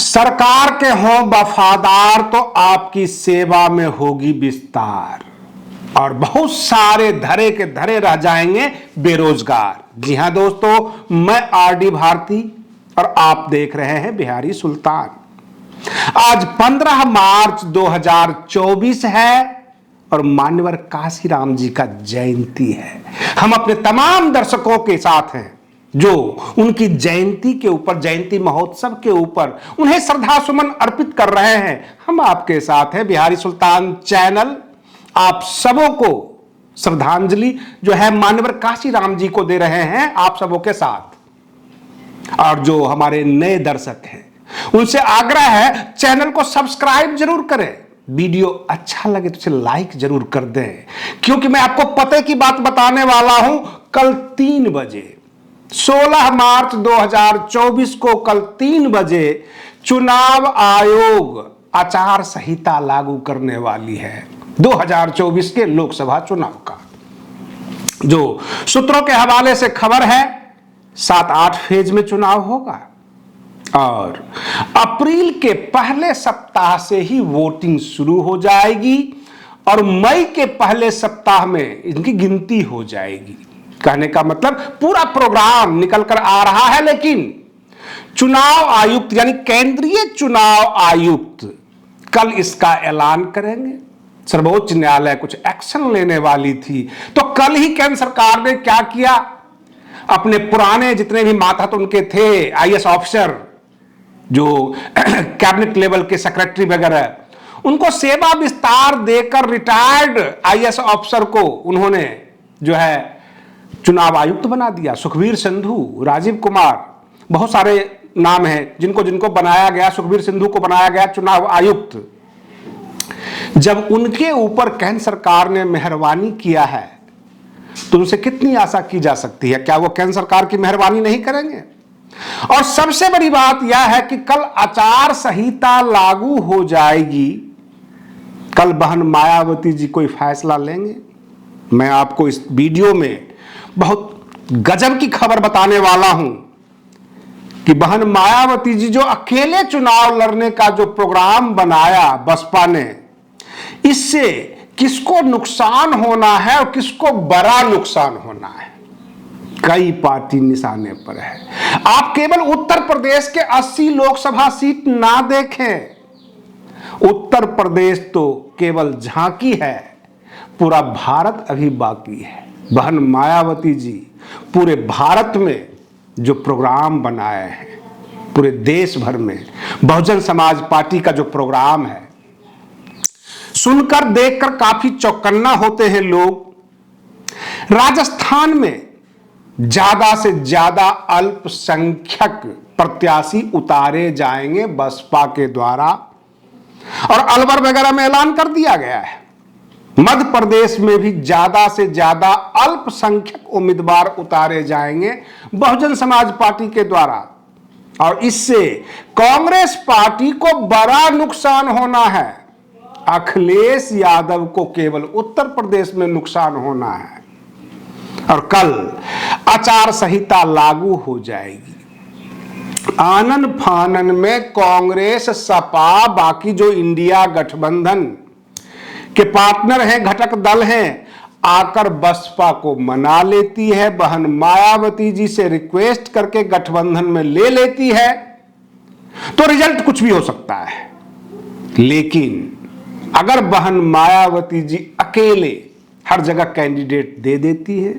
सरकार के हों वफादार तो आपकी सेवा में होगी विस्तार, और बहुत सारे धरे के धरे रह जाएंगे बेरोजगार। जी हां दोस्तों, मैं आरडी भारती और आप देख रहे हैं बिहारी सुल्तान। आज 15 मार्च 2024 है और मान्यवर काशीराम जी का जयंती है। हम अपने तमाम दर्शकों के साथ हैं जो उनकी जयंती के ऊपर, जयंती महोत्सव के ऊपर उन्हें श्रद्धा सुमन अर्पित कर रहे हैं। हम आपके साथ हैं, बिहारी सुल्तान चैनल आप सबों को श्रद्धांजलि जो है मान्यवर काशीराम जी को दे रहे हैं, आप सबों के साथ। और जो हमारे नए दर्शक हैं उनसे आग्रह है चैनल को सब्सक्राइब जरूर करें, वीडियो अच्छा लगे तो इसे लाइक जरूर कर दें, क्योंकि मैं आपको पते की बात बताने वाला हूं। कल 3 बजे 16 मार्च 2024 को कल 3 बजे चुनाव आयोग आचार संहिता लागू करने वाली है 2024 के लोकसभा चुनाव का। जो सूत्रों के हवाले से खबर है 7-8 फेज में चुनाव होगा और अप्रैल के पहले सप्ताह से ही वोटिंग शुरू हो जाएगी और मई के पहले सप्ताह में इनकी गिनती हो जाएगी। कहने का मतलब पूरा प्रोग्राम निकल कर आ रहा है, लेकिन चुनाव आयुक्त यानी केंद्रीय चुनाव आयुक्त कल इसका ऐलान करेंगे। सर्वोच्च न्यायालय कुछ एक्शन लेने वाली थी, तो कल ही केंद्र सरकार ने क्या किया, अपने पुराने जितने भी मातहत उनके थे आईएएस ऑफिसर, जो कैबिनेट लेवल के सेक्रेटरी वगैरह, उनको सेवा विस्तार देकर रिटायर्ड आईएएस ऑफिसर को उन्होंने जो है चुनाव आयुक्त बना दिया। सुखबीर सिंधु, राजीव कुमार, बहुत सारे नाम हैं जिनको जिनको बनाया गया। सुखबीर सिंधु को बनाया गया चुनाव आयुक्त। जब उनके ऊपर केंद्र सरकार ने मेहरबानी किया है तो उनसे कितनी आशा की जा सकती है? क्या वो केंद्र सरकार की मेहरबानी नहीं करेंगे? और सबसे बड़ी बात यह है कि कल आचार संहिता लागू हो जाएगी। कल बहन मायावती जी कोई फैसला लेंगे। मैं आपको इस वीडियो में बहुत गजब की खबर बताने वाला हूं कि बहन मायावती जी जो अकेले चुनाव लड़ने का जो प्रोग्राम बनाया बसपा ने, इससे किसको नुकसान होना है और किसको बड़ा नुकसान होना है, कई पार्टी निशाने पर है। आप केवल उत्तर प्रदेश के 80 लोकसभा सीट ना देखें, उत्तर प्रदेश तो केवल झांकी है, पूरा भारत अभी बाकी है। बहन मायावती जी पूरे भारत में जो प्रोग्राम बनाए हैं, पूरे देश भर में बहुजन समाज पार्टी का जो प्रोग्राम है, सुनकर देखकर काफी चौकन्ना होते हैं लोग। राजस्थान में ज्यादा से ज्यादा अल्पसंख्यक प्रत्याशी उतारे जाएंगे बसपा के द्वारा, और अलवर वगैरह में ऐलान कर दिया गया है। मध्य प्रदेश में भी ज्यादा से ज्यादा अल्पसंख्यक उम्मीदवार उतारे जाएंगे बहुजन समाज पार्टी के द्वारा, और इससे कांग्रेस पार्टी को बड़ा नुकसान होना है। अखिलेश यादव को केवल उत्तर प्रदेश में नुकसान होना है। और कल आचार संहिता लागू हो जाएगी। आनन फानन में कांग्रेस, सपा, बाकी जो इंडिया गठबंधन के पार्टनर हैं, घटक दल हैं, आकर बसपा को मना लेती है। बहन मायावती जी से रिक्वेस्ट करके गठबंधन में ले लेती है, तो रिजल्ट कुछ भी हो सकता है। लेकिन अगर बहन मायावती जी अकेले हर जगह कैंडिडेट दे देती है,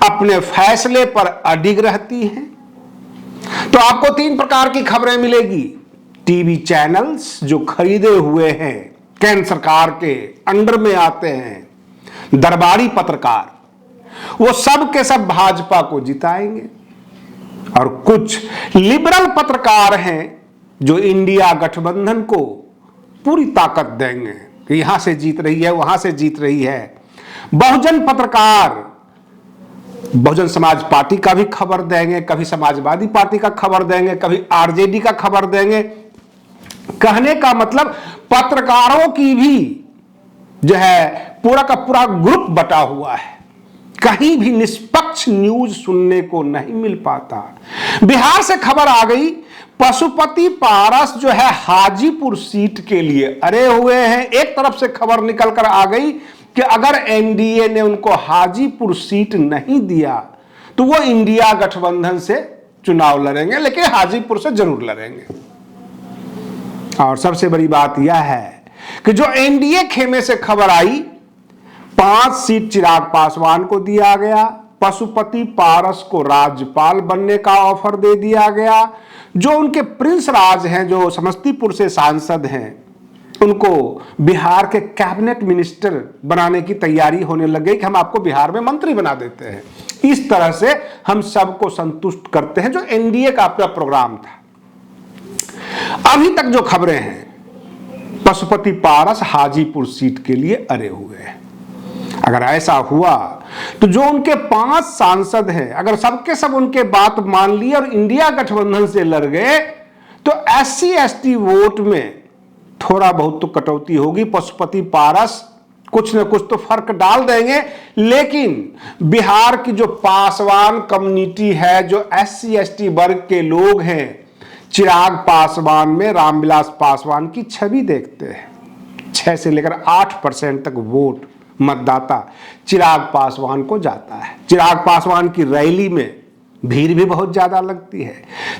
अपने फैसले पर अडिग रहती हैं, तो आपको 3 प्रकार की खबरें मिलेगी। टीवी चैनल्स जो खरीदे हुए हैं, केंद्र सरकार के अंडर में आते हैं, दरबारी पत्रकार, वो सब के सब भाजपा को जिताएंगे। और कुछ लिबरल पत्रकार हैं जो इंडिया गठबंधन को पूरी ताकत देंगे कि यहां से जीत रही है, वहां से जीत रही है। बहुजन पत्रकार बहुजन समाज पार्टी का भी खबर देंगे, कभी समाजवादी पार्टी का खबर देंगे, कभी आरजेडी का खबर देंगे। कहने का मतलब पत्रकारों की भी जो है पूरा का पूरा ग्रुप बटा हुआ है, कहीं भी निष्पक्ष न्यूज सुनने को नहीं मिल पाता। बिहार से खबर आ गई, पशुपति पारस जो है हाजीपुर सीट के लिए अड़े हुए हैं। एक तरफ से खबर निकल कर आ गई कि अगर एनडीए ने उनको हाजीपुर सीट नहीं दिया तो वो इंडिया गठबंधन से चुनाव लड़ेंगे, लेकिन हाजीपुर से जरूर लड़ेंगे। और सबसे बड़ी बात यह है कि जो एनडीए खेमे से खबर आई, 5 सीट चिराग पासवान को दिया गया, पशुपति पारस को राज्यपाल बनने का ऑफर दे दिया गया, जो उनके प्रिंस राज हैं, जो समस्तीपुर से सांसद हैं, उनको बिहार के कैबिनेट मिनिस्टर बनाने की तैयारी होने लग गई कि हम आपको बिहार में मंत्री बना देते हैं। इस तरह से हम सबको संतुष्ट करते हैं, जो एनडीए का अपना प्रोग्राम था। अभी तक जो खबरें हैं, पशुपति पारस हाजीपुर सीट के लिए अड़े हुए हैं। अगर ऐसा हुआ तो जो उनके 5 सांसद हैं, अगर सबके सब उनके बात मान लिए और इंडिया गठबंधन से लड़ गए तो SC ST वोट में थोड़ा बहुत तो कटौती होगी। पशुपति पारस कुछ न कुछ तो फर्क डाल देंगे, लेकिन बिहार की जो पासवान कम्युनिटी है, जो SC ST वर्ग के लोग हैं, चिराग पासवान में रामविलास पासवान की छवि देखते हैं। 6 से लेकर 8% तक वोट मतदाता चिराग पासवान को जाता है। चिराग पासवान की रैली में भीड़ भी बहुत ज्यादा लगती है।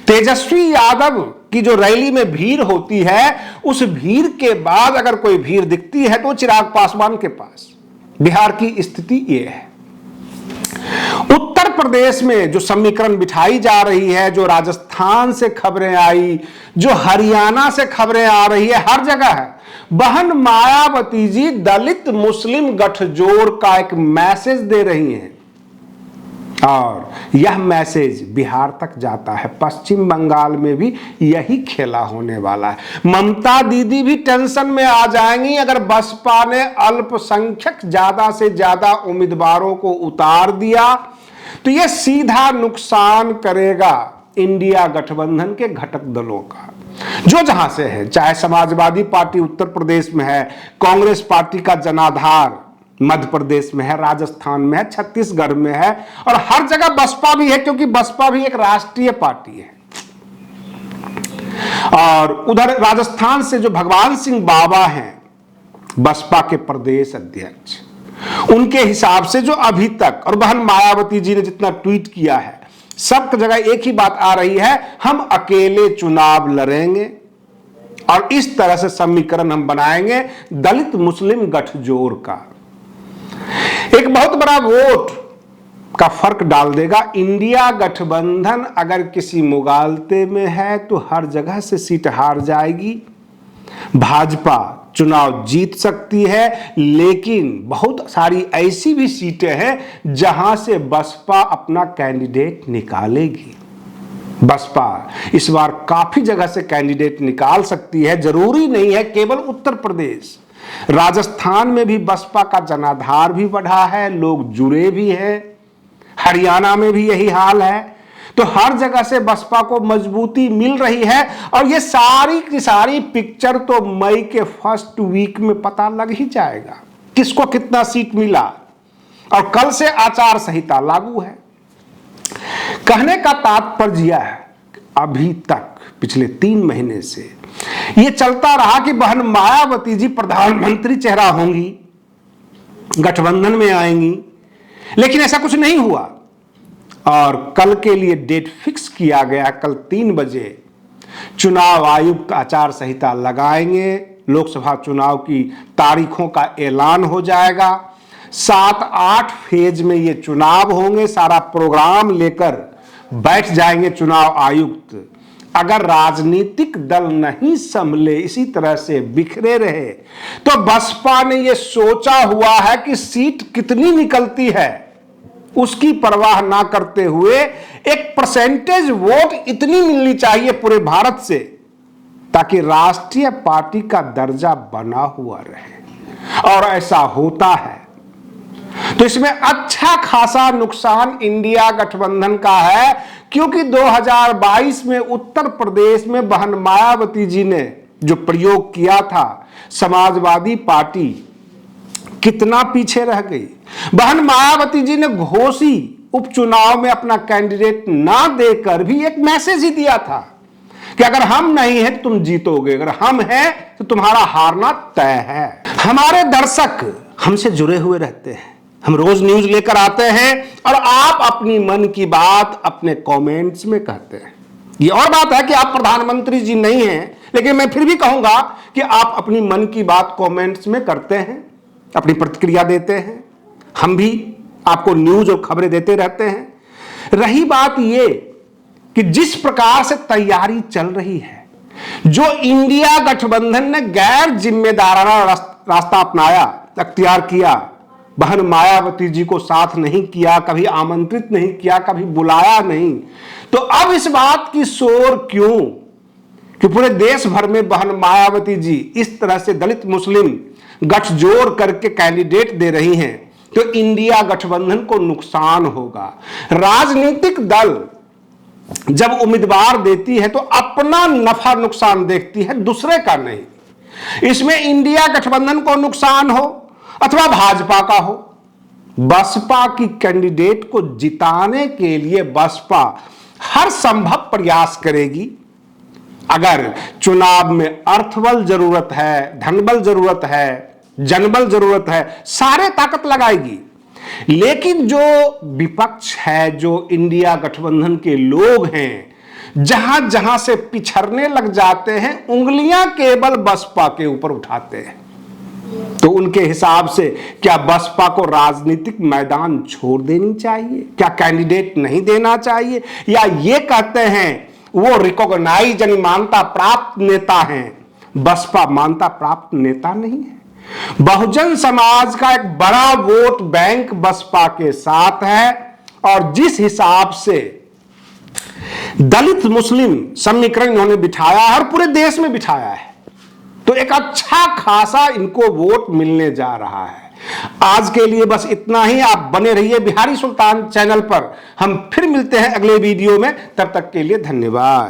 तेजस्वी यादव की जो रैली में भीड़ होती है, उस भीड़ के बाद अगर कोई भीड़ दिखती है तो चिराग पासवान के पास। बिहार की स्थिति यह है। उत्तर प्रदेश में जो समीकरण बिठाई जा रही है, जो राजस्थान से खबरें आई, जो हरियाणा से खबरें आ रही है, हर जगह है। बहन मायावती जी दलित मुस्लिम गठजोड़ का एक मैसेज दे रही हैं और यह मैसेज बिहार तक जाता है। पश्चिम बंगाल में भी यही खेला होने वाला है। ममता दीदी भी टेंशन में आ जाएंगी अगर बसपा ने अल्पसंख्यक ज्यादा से ज्यादा उम्मीदवारों को उतार दिया तो यह सीधा नुकसान करेगा इंडिया गठबंधन के घटक दलों का, जो जहां से है। चाहे समाजवादी पार्टी उत्तर प्रदेश में है, कांग्रेस पार्टी का जनाधार मध्य प्रदेश में है, राजस्थान में है, छत्तीसगढ़ में है, और हर जगह बसपा भी है, क्योंकि बसपा भी एक राष्ट्रीय पार्टी है। और उधर राजस्थान से जो भगवान सिंह बाबा हैं, बसपा के प्रदेश अध्यक्ष, उनके हिसाब से जो अभी तक, और बहन मायावती जी ने जितना ट्वीट किया है, सब जगह एक ही बात आ रही है, हम अकेले चुनाव लड़ेंगे और इस तरह से समीकरण हम बनाएंगे दलित मुस्लिम गठजोड़ का। एक बहुत बड़ा वोट का फर्क डाल देगा। इंडिया गठबंधन अगर किसी मुगालते में है तो हर जगह से सीट हार जाएगी। भाजपा चुनाव जीत सकती है, लेकिन बहुत सारी ऐसी भी सीटें हैं जहां से बसपा अपना कैंडिडेट निकालेगी। बसपा इस बार काफी जगह से कैंडिडेट निकाल सकती है, जरूरी नहीं है केवल उत्तर प्रदेश। राजस्थान में भी बसपा का जनाधार भी बढ़ा है, लोग जुड़े भी हैं। हरियाणा में भी यही हाल है। तो हर जगह से बसपा को मजबूती मिल रही है और ये सारी की सारी पिक्चर तो मई के फर्स्ट वीक में पता लग ही जाएगा किसको कितना सीट मिला। और कल से आचार संहिता लागू है। कहने का तात्पर्य यह है, अभी तक पिछले 3 महीने से यह चलता रहा कि बहन मायावती जी प्रधानमंत्री चेहरा होंगी, गठबंधन में आएंगी, लेकिन ऐसा कुछ नहीं हुआ। और कल के लिए डेट फिक्स किया गया, कल 3 बजे चुनाव आयुक्त आचार संहिता लगाएंगे, लोकसभा चुनाव की तारीखों का ऐलान हो जाएगा। 7-8 फेज में ये चुनाव होंगे, सारा प्रोग्राम लेकर बैठ जाएंगे चुनाव आयुक्त। अगर राजनीतिक दल नहीं संभले, इसी तरह से बिखरे रहे, तो बसपा ने यह सोचा हुआ है कि सीट कितनी निकलती है उसकी परवाह ना करते हुए एक परसेंटेज वोट इतनी मिलनी चाहिए पूरे भारत से ताकि राष्ट्रीय पार्टी का दर्जा बना हुआ रहे। और ऐसा होता है तो इसमें अच्छा खासा नुकसान इंडिया गठबंधन का है, क्योंकि 2022 में उत्तर प्रदेश में बहन मायावती जी ने जो प्रयोग किया था, समाजवादी पार्टी कितना पीछे रह गई। बहन मायावती जी ने घोषी उपचुनाव में अपना कैंडिडेट ना देकर भी एक मैसेज ही दिया था कि अगर हम नहीं है तो तुम जीतोगे, अगर हम हैं तो तुम्हारा हारना तय है। हमारे दर्शक हमसे जुड़े हुए रहते हैं, हम रोज न्यूज लेकर आते हैं और आप अपनी मन की बात अपने कमेंट्स में कहते हैं। ये और बात है कि आप प्रधानमंत्री जी नहीं हैं, लेकिन मैं फिर भी कहूंगा कि आप अपनी मन की बात कमेंट्स में करते हैं, अपनी प्रतिक्रिया देते हैं। हम भी आपको न्यूज और खबरें देते रहते हैं। रही बात ये कि जिस प्रकार से तैयारी चल रही है, जो इंडिया गठबंधन ने गैर जिम्मेदाराना रास्ता अपनाया, अख्तियार किया, बहन मायावती जी को साथ नहीं किया, कभी आमंत्रित नहीं किया, कभी बुलाया नहीं, तो अब इस बात की शोर क्यों कि पूरे देश भर में बहन मायावती जी इस तरह से दलित मुस्लिम गठजोड़ करके कैंडिडेट दे रही हैं, तो इंडिया गठबंधन को नुकसान होगा। राजनीतिक दल जब उम्मीदवार देती है तो अपना नफा नुकसान देखती है, दूसरे का नहीं। इसमें इंडिया गठबंधन को नुकसान हो अथवा भाजपा का हो, बसपा की कैंडिडेट को जिताने के लिए बसपा हर संभव प्रयास करेगी। अगर चुनाव में अर्थबल जरूरत है, धनबल जरूरत है, जनबल जरूरत है, सारे ताकत लगाएगी। लेकिन जो विपक्ष है, जो इंडिया गठबंधन के लोग हैं, जहां जहां से पिछड़ने लग जाते हैं, उंगलियां केवल बसपा के ऊपर उठाते हैं। तो उनके हिसाब से क्या बसपा को राजनीतिक मैदान छोड़ देनी चाहिए? क्या कैंडिडेट नहीं देना चाहिए? या ये कहते हैं वो रिकॉग्नाइज यानी मान्यता प्राप्त नेता हैं, बसपा मान्यता प्राप्त नेता नहीं है। बहुजन समाज का एक बड़ा वोट बैंक बसपा के साथ है, और जिस हिसाब से दलित मुस्लिम समीकरण इन्होंने बिठाया है और पूरे देश में बिठाया है, तो एक अच्छा खासा इनको वोट मिलने जा रहा है। आज के लिए बस इतना ही। आप बने रहिए बिहारी सुल्तान चैनल पर। हम फिर मिलते हैं अगले वीडियो में, तब तक के लिए धन्यवाद।